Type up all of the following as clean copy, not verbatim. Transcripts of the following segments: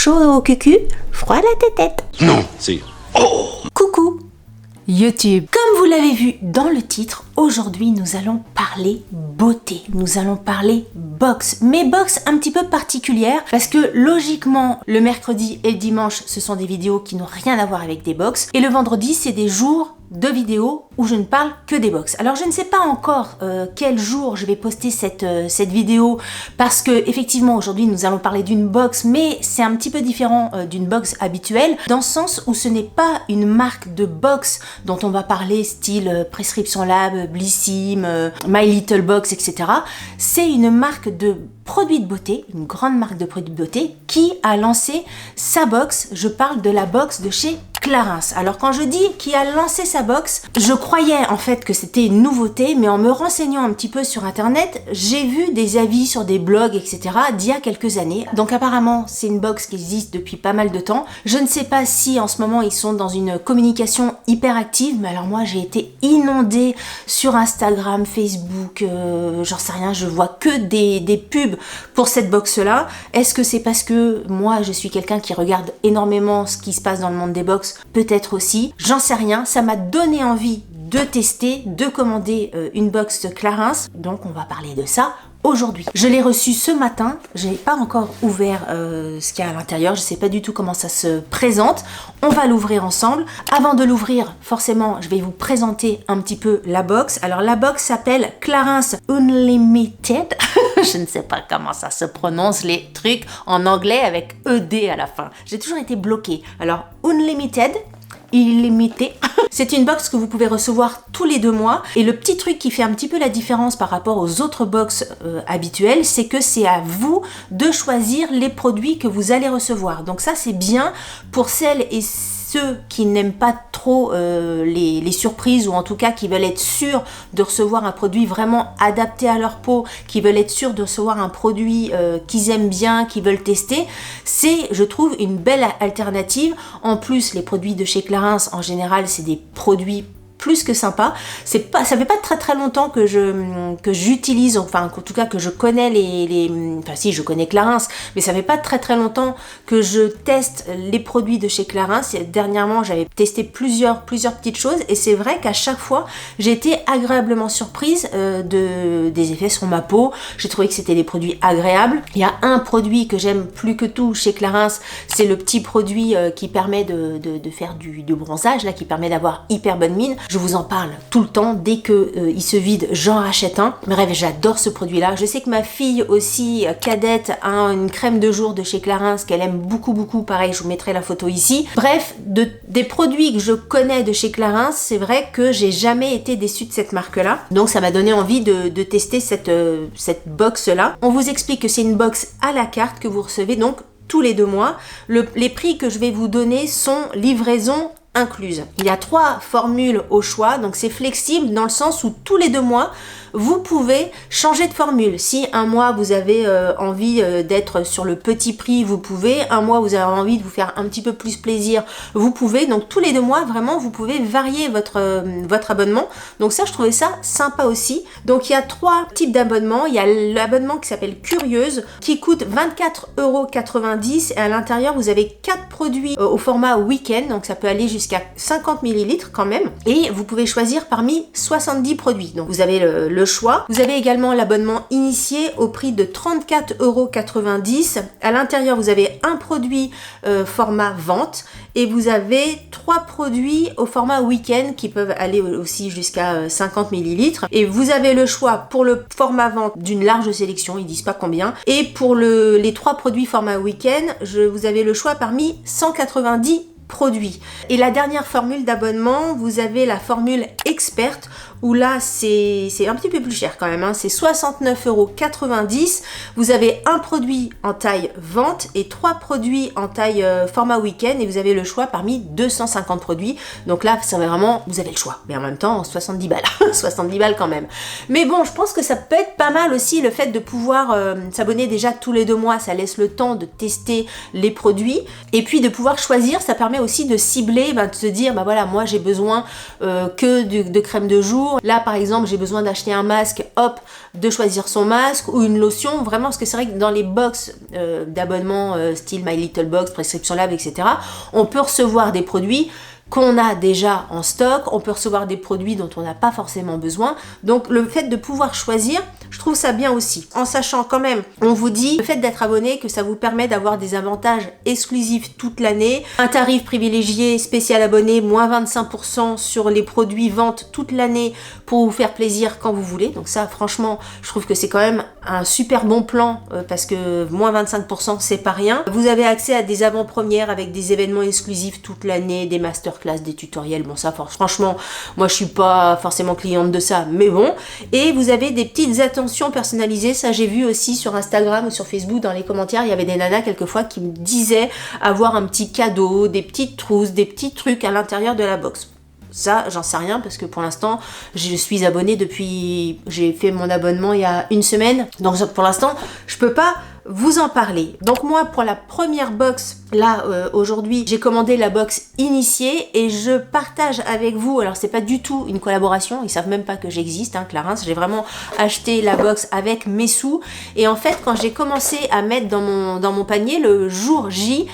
Chaud au cucu, froid à la tête. Non, c'est... Oh! Coucou YouTube. Comme vous l'avez vu dans le titre, aujourd'hui nous allons parler beauté, nous allons parler box, mais box un petit peu particulière parce que logiquement le mercredi et le dimanche ce sont des vidéos qui n'ont rien à voir avec des box et le vendredi c'est des jours de vidéos où je ne parle que des box. Alors je ne sais pas encore quel jour je vais poster cette vidéo parce que effectivement aujourd'hui nous allons parler d'une box mais c'est un petit peu différent d'une box habituelle dans le sens où ce n'est pas une marque de box dont on va parler style Prescription Lab, Blissim, My Little Box, etc. C'est une marque de produits de beauté, une grande marque de produits de beauté qui a lancé sa box. Je parle de la box de chez Clarins. Alors quand je dis qui a lancé sa box, je croyais en fait que c'était une nouveauté, mais en me renseignant un petit peu sur internet, j'ai vu des avis sur des blogs, etc. d'il y a quelques années. Donc apparemment c'est une box qui existe depuis pas mal de temps. Je ne sais pas si en ce moment ils sont dans une communication hyper active, mais alors moi j'ai été inondée sur Instagram, Facebook, j'en sais rien, je vois que des pubs pour cette box là. Est-ce que c'est parce que moi je suis quelqu'un qui regarde énormément ce qui se passe dans le monde des box? Peut-être aussi, j'en sais rien, ça m'a donné envie de tester, de commander une box de Clarins, donc on va parler de ça aujourd'hui. Je l'ai reçu ce matin, je n'ai pas encore ouvert ce qu'il y a à l'intérieur, je ne sais pas du tout comment ça se présente, on va l'ouvrir ensemble. Avant de l'ouvrir, forcément, je vais vous présenter un petit peu la box. Alors la box s'appelle Clarins Unlimited, je ne sais pas comment ça se prononce les trucs en anglais avec ED à la fin, j'ai toujours été bloquée. Alors Unlimited, illimité. C'est une box que vous pouvez recevoir tous les 2 mois et le petit truc qui fait un petit peu la différence par rapport aux autres box habituelles, c'est que c'est à vous de choisir les produits que vous allez recevoir. Donc ça c'est bien pour celles et ceux qui n'aiment pas trop les surprises ou en tout cas qui veulent être sûrs de recevoir un produit vraiment adapté à leur peau, qui veulent être sûrs de recevoir un produit qu'ils aiment bien, qu'ils veulent tester. C'est, je trouve, une belle alternative. En plus, les produits de chez Clarins, en général, c'est des produits plus que sympa. Ça fait pas très longtemps que j'utilise, enfin en tout cas que je connais enfin si je connais Clarins, mais ça fait pas très longtemps que je teste les produits de chez Clarins. Dernièrement j'avais testé plusieurs petites choses et c'est vrai qu'à chaque fois j'ai été agréablement surprise des effets sur ma peau. J'ai trouvé que c'était des produits agréables. Il y a un produit que j'aime plus que tout chez Clarins, c'est le petit produit qui permet de faire du bronzage là, qui permet d'avoir hyper bonne mine. Je vous en parle tout le temps, dès que il se vide, j'en rachète un. Bref, j'adore ce produit-là. Je sais que ma fille aussi, cadette, a une crème de jour de chez Clarins qu'elle aime beaucoup. Pareil, je vous mettrai la photo ici. Bref, des produits que je connais de chez Clarins, c'est vrai que j'ai jamais été déçue de cette marque-là. Donc ça m'a donné envie de tester cette box-là. On vous explique que c'est une box à la carte que vous recevez donc tous les 2 mois. Les prix que je vais vous donner sont livraison incluse. Il y a 3 formules au choix, donc c'est flexible dans le sens où tous les 2 mois, vous pouvez changer de formule. Si un mois vous avez envie d'être sur le petit prix, vous pouvez. Un mois vous avez envie de vous faire un petit peu plus plaisir, vous pouvez. Donc tous les 2 mois, vraiment, vous pouvez varier votre abonnement. Donc ça, je trouvais ça sympa aussi. Donc il y a 3 types d'abonnements. Il y a l'abonnement qui s'appelle Curieuse, qui coûte 24,90 € et à l'intérieur, vous avez 4 produits au format week-end. Donc ça peut aller jusqu'à 50 ml quand même. Et vous pouvez choisir parmi 70 produits. Donc vous avez le choix. Vous avez également l'abonnement initié au prix de 34,90 €. À l'intérieur, vous avez un produit format vente et vous avez 3 produits au format week-end qui peuvent aller aussi jusqu'à 50 ml. Et vous avez le choix pour le format vente d'une large sélection, ils disent pas combien. Et pour les 3 produits format week-end, vous avez le choix parmi 190 produits. Et la dernière formule d'abonnement, vous avez la formule experte où là c'est un petit peu plus cher quand même, hein. C'est 69,90 €. Vous avez un produit en taille vente et 3 produits en taille format week-end et vous avez le choix parmi 250 produits. Donc là, ça va vraiment, vous avez le choix. Mais en même temps, 70 balles. 70 balles quand même. Mais bon, je pense que ça peut être pas mal aussi le fait de pouvoir s'abonner déjà tous les 2 mois. Ça laisse le temps de tester les produits et puis de pouvoir choisir. Ça permet aussi de cibler, de se dire, voilà, moi j'ai besoin que de crème de jour, jours. Là par exemple j'ai besoin d'acheter un masque, hop, de choisir son masque ou une lotion, vraiment, parce que c'est vrai que dans les box d'abonnement style My Little Box, Prescription Lab, etc., on peut recevoir des produits qu'on a déjà en stock, on peut recevoir des produits dont on n'a pas forcément besoin. Donc le fait de pouvoir choisir, je trouve ça bien aussi. En sachant quand même, on vous dit, le fait d'être abonné, que ça vous permet d'avoir des avantages exclusifs toute l'année, un tarif privilégié spécial abonné, moins 25% sur les produits vente toute l'année pour vous faire plaisir quand vous voulez. Donc ça, franchement, je trouve que c'est quand même un super bon plan parce que moins 25%, c'est pas rien. Vous avez accès à des avant-premières avec des événements exclusifs toute l'année, des masterclass, des tutoriels. Bon, ça, franchement, moi, je suis pas forcément cliente de ça, mais bon. Et vous avez des petites attentions personnalisées. Ça, j'ai vu aussi sur Instagram ou sur Facebook, dans les commentaires, il y avait des nanas quelquefois qui me disaient avoir un petit cadeau, des petites trousses, des petits trucs à l'intérieur de la box. Ça, j'en sais rien parce que pour l'instant, je suis abonnée depuis... J'ai fait mon abonnement il y a une semaine. Donc pour l'instant, je peux pas vous en parler. Donc moi, pour la première box, là, aujourd'hui, j'ai commandé la box initiée et je partage avec vous. Alors, c'est pas du tout une collaboration. Ils savent même pas que j'existe, hein, Clarins. J'ai vraiment acheté la box avec mes sous. Et en fait, quand j'ai commencé à mettre dans mon panier, le jour J,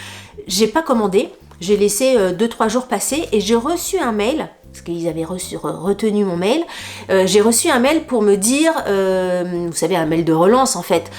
j'ai pas commandé. J'ai laissé 2-3 jours passer et j'ai reçu un mail, parce qu'ils avaient retenu mon mail, j'ai reçu un mail pour me dire, vous savez, un mail de relance en fait,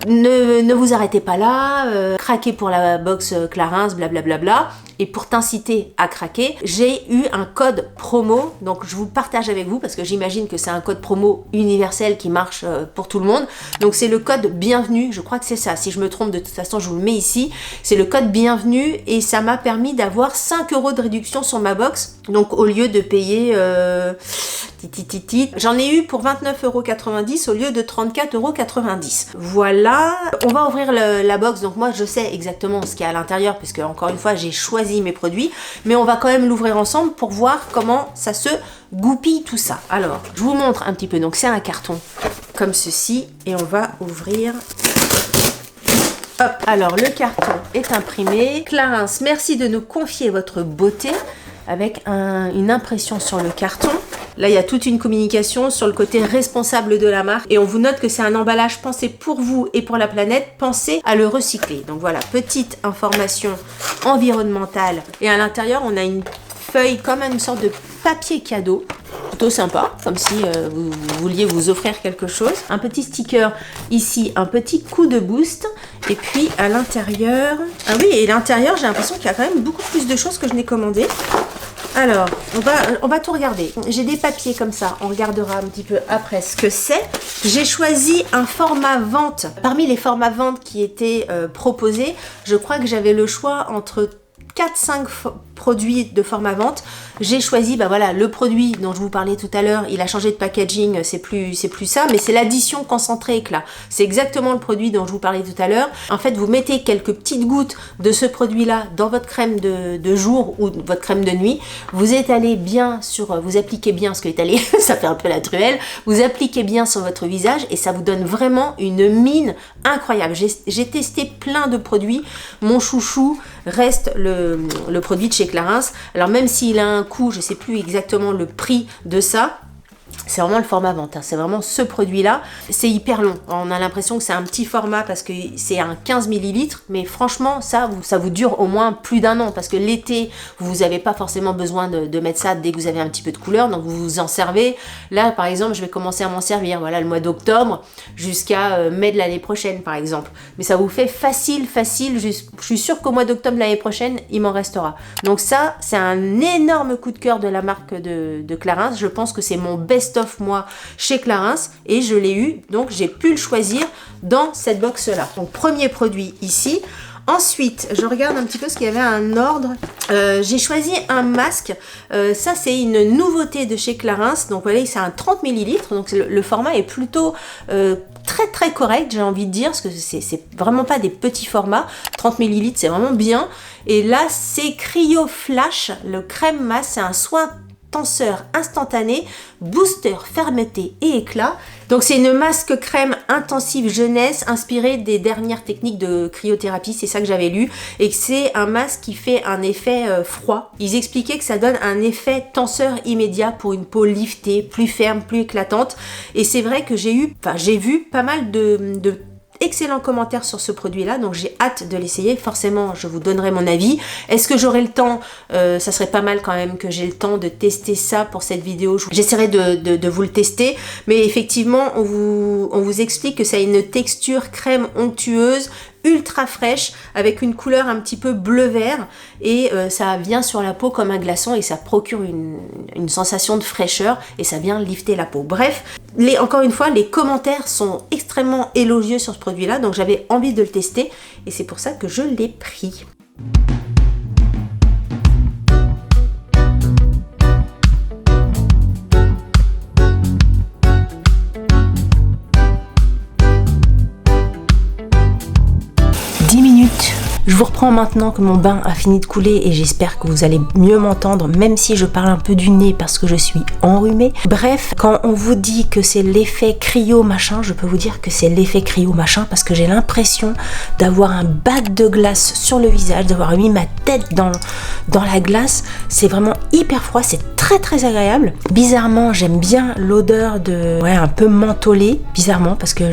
ne vous arrêtez pas là, craquez pour la box Clarins, blablabla. Et pour t'inciter à craquer, j'ai eu un code promo, donc je vous partage avec vous parce que j'imagine que c'est un code promo universel qui marche pour tout le monde. Donc c'est le code bienvenue, je crois que c'est ça. Si je me trompe, de toute façon, je vous le mets ici. C'est le code bienvenue et ça m'a permis d'avoir 5 € de réduction sur ma box. Donc au lieu de payer... J'en ai eu pour 29,90 € au lieu de 34,90 €. Voilà, on va ouvrir la box. Donc moi je sais exactement ce qu'il y a à l'intérieur puisque encore une fois j'ai choisi mes produits, mais on va quand même l'ouvrir ensemble pour voir comment ça se goupille tout ça. Alors je vous montre un petit peu. Donc c'est un carton comme ceci et on va ouvrir. Hop, alors le carton est imprimé. Clarins, merci de nous confier votre beauté avec une impression sur le carton. Là, il y a toute une communication sur le côté responsable de la marque et on vous note que c'est un emballage pensé pour vous et pour la planète, pensez à le recycler. Donc voilà, petite information environnementale. Et à l'intérieur, on a une feuille comme une sorte de papier cadeau. Plutôt sympa, comme si vous vouliez vous offrir quelque chose. Un petit sticker ici, un petit coup de boost. Et puis à l'intérieur... Ah oui, et l'intérieur, j'ai l'impression qu'il y a quand même beaucoup plus de choses que je n'ai commandées. Alors, on va tout regarder. J'ai des papiers comme ça, on regardera un petit peu après ce que c'est. J'ai choisi un format vente. Parmi les formats vente qui étaient proposés, je crois que j'avais le choix entre 4-5 produits de format vente. J'ai choisi voilà, le produit dont je vous parlais tout à l'heure, il a changé de packaging, c'est plus ça, mais c'est l'addition concentrée éclat. C'est exactement le produit dont je vous parlais tout à l'heure. En fait, vous mettez quelques petites gouttes de ce produit-là dans votre crème de jour ou votre crème de nuit. Vous étalez bien vous appliquez bien, ce que étaler, ça fait un peu la truelle, vous appliquez bien sur votre visage et ça vous donne vraiment une mine incroyable. J'ai testé plein de produits. Mon chouchou reste le produit de chez Clarins. Alors même s'il a un coût, je ne sais plus exactement le prix de ça, c'est vraiment le format vente, hein. C'est vraiment ce produit-là. C'est hyper long. On a l'impression que c'est un petit format parce que c'est un 15 ml, mais franchement, ça vous dure au moins plus d'un an parce que l'été, vous n'avez pas forcément besoin de mettre ça dès que vous avez un petit peu de couleur, donc vous vous en servez. Là, par exemple, je vais commencer à m'en servir, voilà, le mois d'octobre jusqu'à mai de l'année prochaine, par exemple. Mais ça vous fait facile. Je suis sûre qu'au mois d'octobre l'année prochaine, il m'en restera. Donc ça, c'est un énorme coup de cœur de la marque de Clarins. Je pense que c'est mon best-of moi chez Clarins et je l'ai eu, donc j'ai pu le choisir dans cette box là. Donc premier produit ici. Ensuite, je regarde un petit peu ce qu'il y avait un ordre. J'ai choisi un masque. Ça, c'est une nouveauté de chez Clarins. Donc voilà, c'est un 30 ml. Donc le format est plutôt très correct, j'ai envie de dire, parce que c'est vraiment pas des petits formats. 30 ml, c'est vraiment bien. Et là, c'est Cryo Flash, le crème masque. C'est un soin tenseur instantané, booster, fermeté et éclat. Donc c'est une masque crème intensive jeunesse inspirée des dernières techniques de cryothérapie, c'est ça que j'avais lu, et que c'est un masque qui fait un effet froid. Ils expliquaient que ça donne un effet tenseur immédiat pour une peau liftée, plus ferme, plus éclatante, et c'est vrai que j'ai vu pas mal de excellents commentaires sur ce produit là, donc j'ai hâte de l'essayer. Forcément je vous donnerai mon avis. Est-ce que j'aurai le temps? Ça serait pas mal quand même que j'ai le temps de tester ça pour cette vidéo. J'essaierai de vous le tester, mais effectivement on vous explique que ça a une texture crème onctueuse, ultra fraîche, avec une couleur un petit peu bleu-vert, et ça vient sur la peau comme un glaçon et ça procure une sensation de fraîcheur et ça vient lifter la peau. Bref, encore une fois, les commentaires sont extrêmement élogieux sur ce produit là, donc j'avais envie de le tester et c'est pour ça que je l'ai pris. Je vous reprends maintenant que mon bain a fini de couler et j'espère que vous allez mieux m'entendre, même si je parle un peu du nez parce que je suis enrhumée. Bref, quand on vous dit que c'est l'effet cryo machin, je peux vous dire que c'est l'effet cryo machin parce que j'ai l'impression d'avoir un bac de glace sur le visage, d'avoir mis ma tête dans la glace. C'est vraiment hyper froid, c'est très agréable. Bizarrement, j'aime bien l'odeur de un peu mentholée, bizarrement, parce que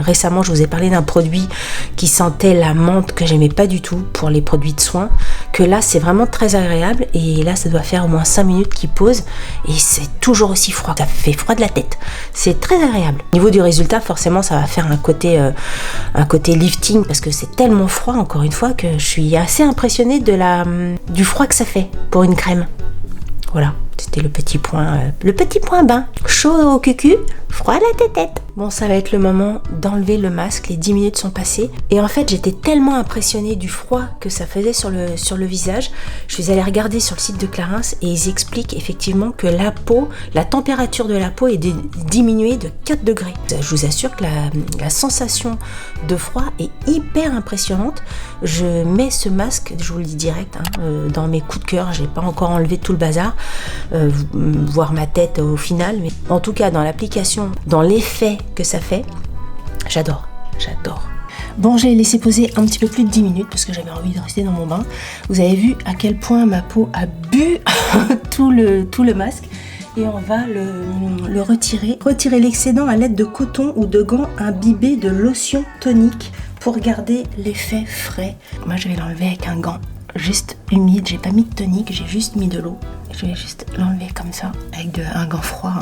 récemment je vous ai parlé d'un produit qui sentait la menthe que j'aimais pas du tout pour les produits de soins, que là c'est vraiment très agréable, et là ça doit faire au moins 5 minutes qu'il pose et c'est toujours aussi froid, ça fait froid de la tête, c'est très agréable. Au niveau du résultat, forcément ça va faire un côté lifting parce que c'est tellement froid, encore une fois, que je suis assez impressionnée du froid que ça fait pour une crème. Voilà, c'était le petit point bain. Chaud au cucu, froid à la tête. Bon, ça va être le moment d'enlever le masque. Les 10 minutes sont passées. Et en fait, j'étais tellement impressionnée du froid que ça faisait sur le visage. Je suis allée regarder sur le site de Clarins et ils expliquent effectivement que la température de la peau est diminuée de 4 degrés. Je vous assure que la sensation de froid est hyper impressionnante. Je mets ce masque, je vous le dis direct, dans mes coups de cœur. J'ai pas encore enlevé tout le bazar, voir ma tête au final. Mais en tout cas, dans l'application, dans l'effet que ça fait, j'adore. Bon, j'ai laissé poser un petit peu plus de 10 minutes parce que j'avais envie de rester dans mon bain. Vous avez vu à quel point ma peau a bu tout le masque. Et on va le retirer. Retirer l'excédent à l'aide de coton ou de gants imbibés de lotion tonique pour garder l'effet frais. Moi, je vais l'enlever avec un gant juste humide. J'ai pas mis de tonique, j'ai juste mis de l'eau. Je vais juste l'enlever comme ça avec un gant froid.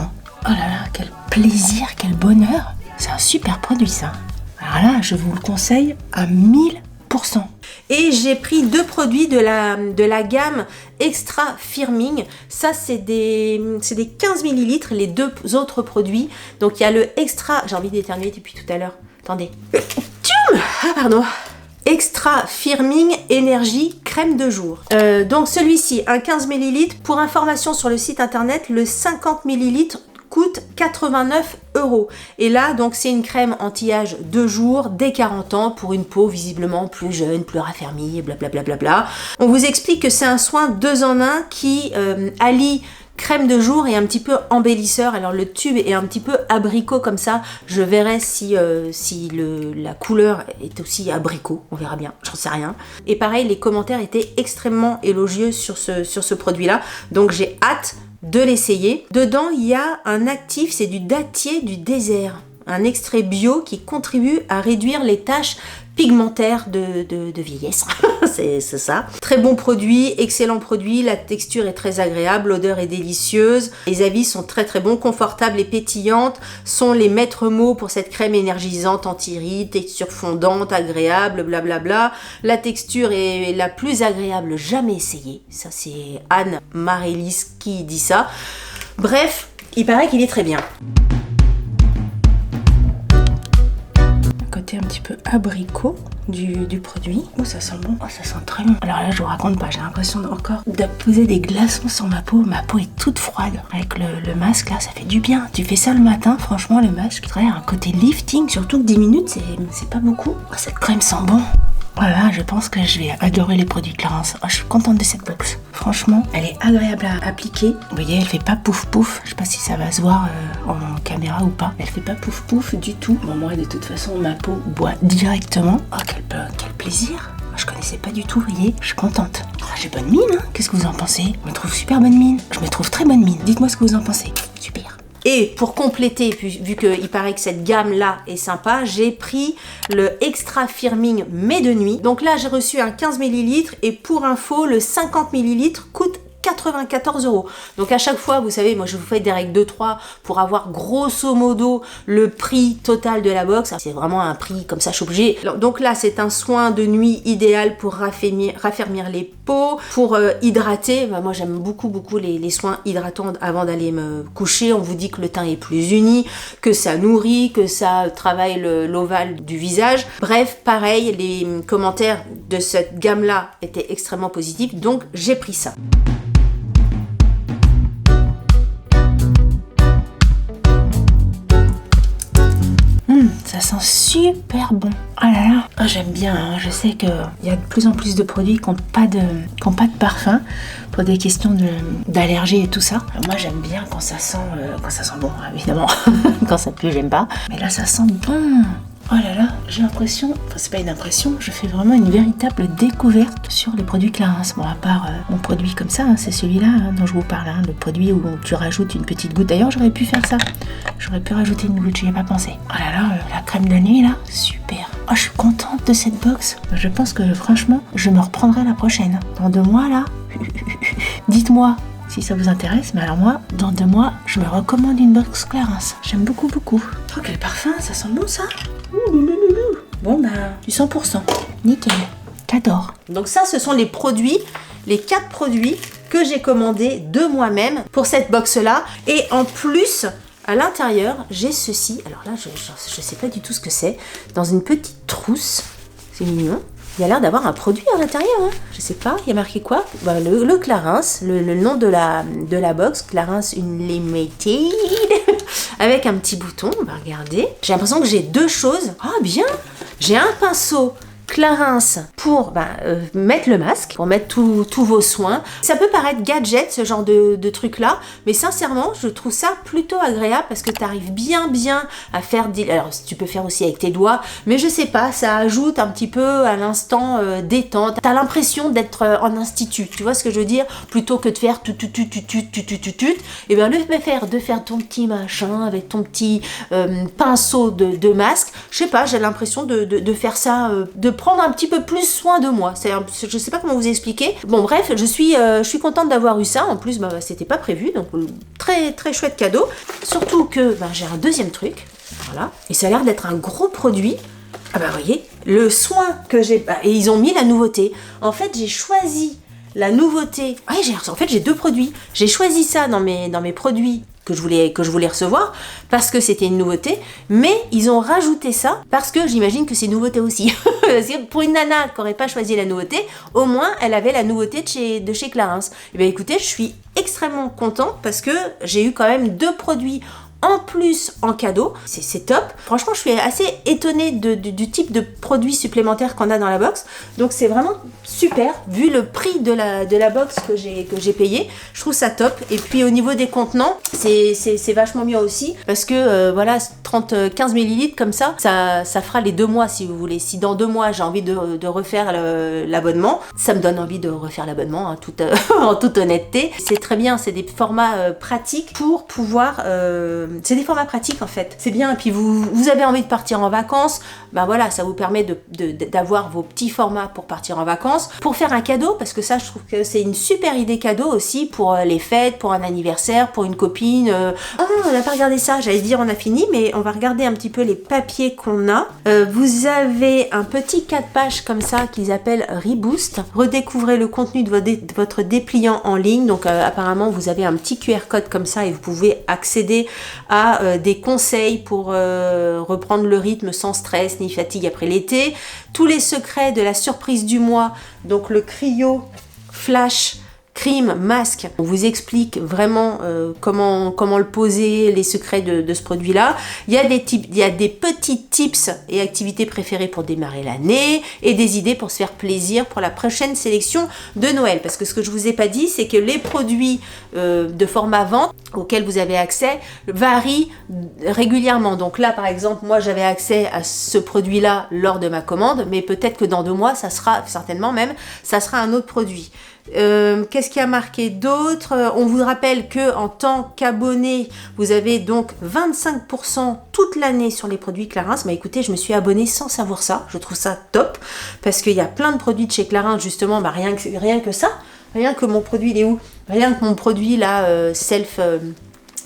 Oh là là, quel plaisir, quel bonheur. C'est un super produit ça. Alors là, je vous le conseille à 1000%. Et j'ai pris 2 produits de la gamme Extra Firming. Ça, c'est des 15 ml, les 2 autres produits. Donc, il y a le Extra... J'ai envie d'éternuer depuis tout à l'heure. Attendez. Ah, pardon. Extra Firming Énergie crème de jour. Donc, celui-ci, un 15 ml. Pour information sur le site internet, le 50 ml coûte 89 €. Et là, donc, c'est une crème anti-âge de jour dès 40 ans pour une peau visiblement plus jeune, plus raffermie, blablabla. On vous explique que c'est un soin 2 en 1 qui allie crème de jour et un petit peu embellisseur. Alors le tube est un petit peu abricot comme ça. Je verrai si la couleur est aussi abricot. On verra bien, j'en sais rien. Et pareil, les commentaires étaient extrêmement élogieux sur ce produit-là. Donc j'ai hâte de l'essayer. Dedans, il y a un actif, c'est du dattier du désert. Un extrait bio qui contribue à réduire les taches pigmentaires de vieillesse. c'est ça. Très bon produit, excellent produit, la texture est très agréable, l'odeur est délicieuse, les avis sont très bons, confortables et pétillantes sont les maîtres mots pour cette crème énergisante anti-rides, texture fondante, agréable, blablabla. La texture est la plus agréable jamais essayée. Ça, c'est Anne Marélis qui dit ça. Bref, il paraît qu'il est très bien. Côté un petit peu abricot du produit. Oh, ça sent bon. Oh, ça sent très bon. Alors là, je vous raconte pas, j'ai l'impression encore de poser des glaçons sur ma peau. Ma peau est toute froide. Avec le masque là, ça fait du bien. Tu fais ça le matin, franchement, le masque, il a un côté lifting, surtout que 10 minutes, c'est pas beaucoup. Oh, cette crème sent bon. Voilà, je pense que je vais adorer les produits Clarins. Oh, je suis contente de cette box. Franchement, elle est agréable à appliquer. Vous voyez, elle fait pas pouf pouf. Je sais pas si ça va se voir en caméra ou pas. Elle fait pas pouf pouf du tout. Bon, moi, de toute façon, ma peau boit directement. Oh, quel plaisir. Je connaissais pas du tout, vous voyez. Je suis contente. Oh, j'ai bonne mine, hein. Qu'est-ce que vous en pensez? Je me trouve super bonne mine. Je me trouve très bonne mine. Dites-moi ce que vous en pensez. Super. Et pour compléter, vu qu'il paraît que cette gamme-là est sympa, j'ai pris le Extra Firming mais de nuit. Donc là, j'ai reçu un 15 ml et pour info, le 50 ml coûte 94 €. Donc à chaque fois, vous savez, moi je vous fais des règles de 3 pour avoir grosso modo le prix total de la box. C'est vraiment un prix comme ça, je suis obligée. Donc là, c'est un soin de nuit idéal pour raffermir les peaux, pour hydrater. Moi j'aime beaucoup les soins hydratants avant d'aller me coucher. On vous dit que le teint est plus uni, que ça nourrit, que ça travaille l'ovale du visage. Bref, pareil, les commentaires de cette gamme-là étaient extrêmement positifs, donc j'ai pris ça. Ça sent super bon. Oh là là, oh, j'aime bien. Hein. Je sais qu'il y a de plus en plus de produits qui n'ont pas de parfum pour des questions d'allergie et tout ça. Alors moi, j'aime bien quand ça sent bon, évidemment. Quand ça pue, j'aime pas. Mais là, ça sent bon. Oh là là, j'ai l'impression, enfin c'est pas une impression, je fais vraiment une véritable découverte sur les produits Clarins. Bon, à part mon produit comme ça, hein, c'est celui-là dont je vous parle, hein, le produit où tu rajoutes une petite goutte. D'ailleurs, j'aurais pu faire ça. J'aurais pu rajouter une goutte, j'y ai pas pensé. Oh là là, la crème de nuit là, super. Oh, je suis contente de cette box. Je pense que franchement, je me reprendrai la prochaine. Dans 2 mois là, dites-moi si ça vous intéresse, mais alors moi, dans 2 mois, je me recommande une box Clarins. J'aime beaucoup. Oh, quel parfum, ça sent bon ça. Bon bah, du 100%. Nickel. J'adore. Donc ça, ce sont les produits, les 4 produits que j'ai commandés de moi-même pour cette box-là. Et en plus, à l'intérieur, j'ai ceci. Alors là, je sais pas du tout ce que c'est. Dans une petite trousse. C'est mignon. Il y a l'air d'avoir un produit à l'intérieur, hein. Je sais pas, il y a marqué quoi? Bah, le Clarins, le nom de la box, Clarins Unlimited, avec un petit bouton, on va regarder. J'ai l'impression que j'ai 2 choses. Ah bien, j'ai un pinceau Clarins pour mettre le masque, pour mettre tous vos soins. Ça peut paraître gadget, ce genre de truc-là, mais sincèrement, je trouve ça plutôt agréable parce que tu arrives bien à faire des... Alors, tu peux faire aussi avec tes doigts, mais je sais pas, ça ajoute un petit peu à l'instant détente. Tu as l'impression d'être en institut, tu vois ce que je veux dire? Plutôt que de faire et bien de faire ton petit machin avec ton petit pinceau de masque, je sais pas, j'ai l'impression de faire ça, de prendre un petit peu plus soin de moi. Je sais pas comment vous expliquer. Bon bref, je suis contente d'avoir eu ça. En plus, c'était pas prévu, donc très chouette cadeau. Surtout que j'ai un deuxième truc, voilà, et ça a l'air d'être un gros produit. Ah bah voyez, le soin que j'ai, et ils ont mis la nouveauté. En fait, j'ai choisi la nouveauté. Ouais, j'ai 2 produits. J'ai choisi ça dans mes produits que je voulais recevoir parce que c'était une nouveauté, mais ils ont rajouté ça parce que j'imagine que c'est une nouveauté aussi. Pour une nana qui n'aurait pas choisi la nouveauté, au moins elle avait la nouveauté de chez Clarins. Et bien écoutez, je suis extrêmement contente parce que j'ai eu quand même 2 produits en plus en cadeau, c'est top. Franchement, je suis assez étonnée du type de produits supplémentaires qu'on a dans la box. Donc c'est vraiment super, vu le prix de la box que j'ai payé. Je trouve ça top. Et puis au niveau des contenants, c'est vachement mieux aussi. Parce que voilà, 15 ml comme ça fera les 2 mois si vous voulez. Si dans 2 mois j'ai envie de refaire l'abonnement, ça me donne envie de refaire l'abonnement, hein, en toute honnêteté. C'est très bien, c'est des formats pratiques pour pouvoir... c'est des formats pratiques en fait, c'est bien. Et puis vous avez envie de partir en vacances, voilà, ça vous permet d'avoir vos petits formats pour partir en vacances, pour faire un cadeau, parce que ça je trouve que c'est une super idée cadeau aussi pour les fêtes, pour un anniversaire, pour une copine. Ah non, on n'a pas regardé ça, j'allais dire on a fini, mais on va regarder un petit peu les papiers qu'on a. Vous avez un petit 4 pages comme ça qu'ils appellent Reboost. Redécouvrez le contenu de votre dépliant en ligne. Donc apparemment vous avez un petit QR code comme ça et vous pouvez accéder à des conseils pour reprendre le rythme sans stress ni fatigue après l'été. Tous les secrets de la surprise du mois, donc le Cryo Flash cream masque. On vous explique vraiment comment le poser, les secrets de ce produit-là. Il y a des petits tips et activités préférées pour démarrer l'année et des idées pour se faire plaisir pour la prochaine sélection de Noël. Parce que ce que je vous ai pas dit, c'est que les produits de format vente auxquels vous avez accès varient régulièrement. Donc là, par exemple, moi j'avais accès à ce produit-là lors de ma commande, mais peut-être que dans 2 mois, ça sera certainement même, ça sera un autre produit. Qu'est-ce qui a marqué d'autre? On vous rappelle que en tant qu'abonné, vous avez donc 25% toute l'année sur les produits Clarins. Bah écoutez, je me suis abonnée sans savoir ça. Je trouve ça top parce qu'il y a plein de produits de chez Clarins justement. Bah rien que ça, rien que mon produit, il est où? Rien que mon produit là, Self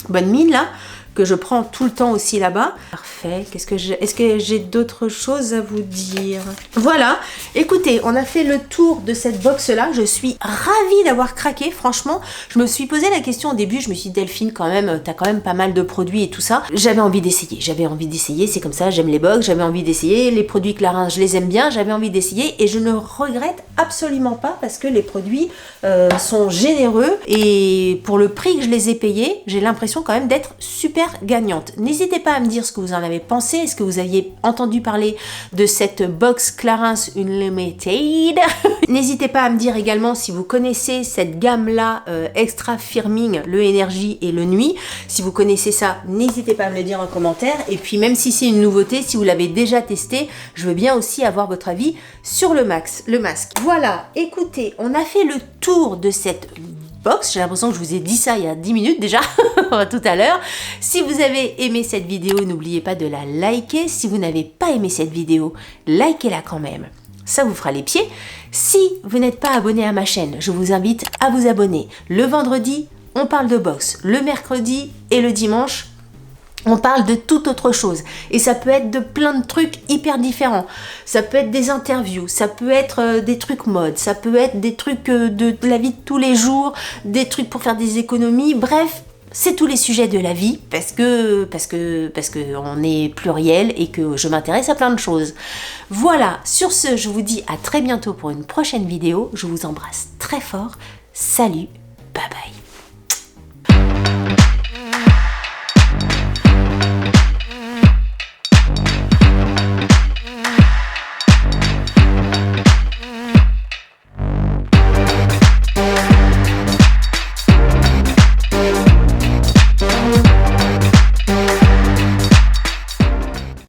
Bonne Mine là, que je prends tout le temps aussi là-bas. Parfait. Est-ce que j'ai d'autres choses à vous dire? Voilà. Écoutez, on a fait le tour de cette box-là. Je suis ravie d'avoir craqué. Franchement, je me suis posé la question au début. Je me suis dit, Delphine, quand même, t'as quand même pas mal de produits et tout ça. J'avais envie d'essayer. C'est comme ça. J'aime les box. J'avais envie d'essayer. Les produits Clarins, je les aime bien. J'avais envie d'essayer et je ne regrette absolument pas parce que les produits sont généreux et pour le prix que je les ai payés, j'ai l'impression quand même d'être super gagnante. N'hésitez pas à me dire ce que vous en avez pensé. Est-ce que vous aviez entendu parler de cette box Clarins Unlimited? N'hésitez pas à me dire également si vous connaissez cette gamme-là extra firming, le énergie et le nuit. Si vous connaissez ça, n'hésitez pas à me le dire en commentaire. Et puis même si c'est une nouveauté, si vous l'avez déjà testé, je veux bien aussi avoir votre avis sur le masque. Voilà, écoutez, on a fait le tour de cette box. J'ai l'impression que je vous ai dit ça il y a 10 minutes déjà, tout à l'heure. Si vous avez aimé cette vidéo, n'oubliez pas de la liker. Si vous n'avez pas aimé cette vidéo, likez-la quand même. Ça vous fera les pieds. Si vous n'êtes pas abonné à ma chaîne, je vous invite à vous abonner. Le vendredi, on parle de box. Le mercredi et le dimanche, on parle de toute autre chose et ça peut être de plein de trucs hyper différents. Ça peut être des interviews, ça peut être des trucs mode, ça peut être des trucs de la vie de tous les jours, des trucs pour faire des économies, bref, c'est tous les sujets de la vie parce que on est pluriel et que je m'intéresse à plein de choses. Voilà, sur ce, je vous dis à très bientôt pour une prochaine vidéo. Je vous embrasse très fort. Salut!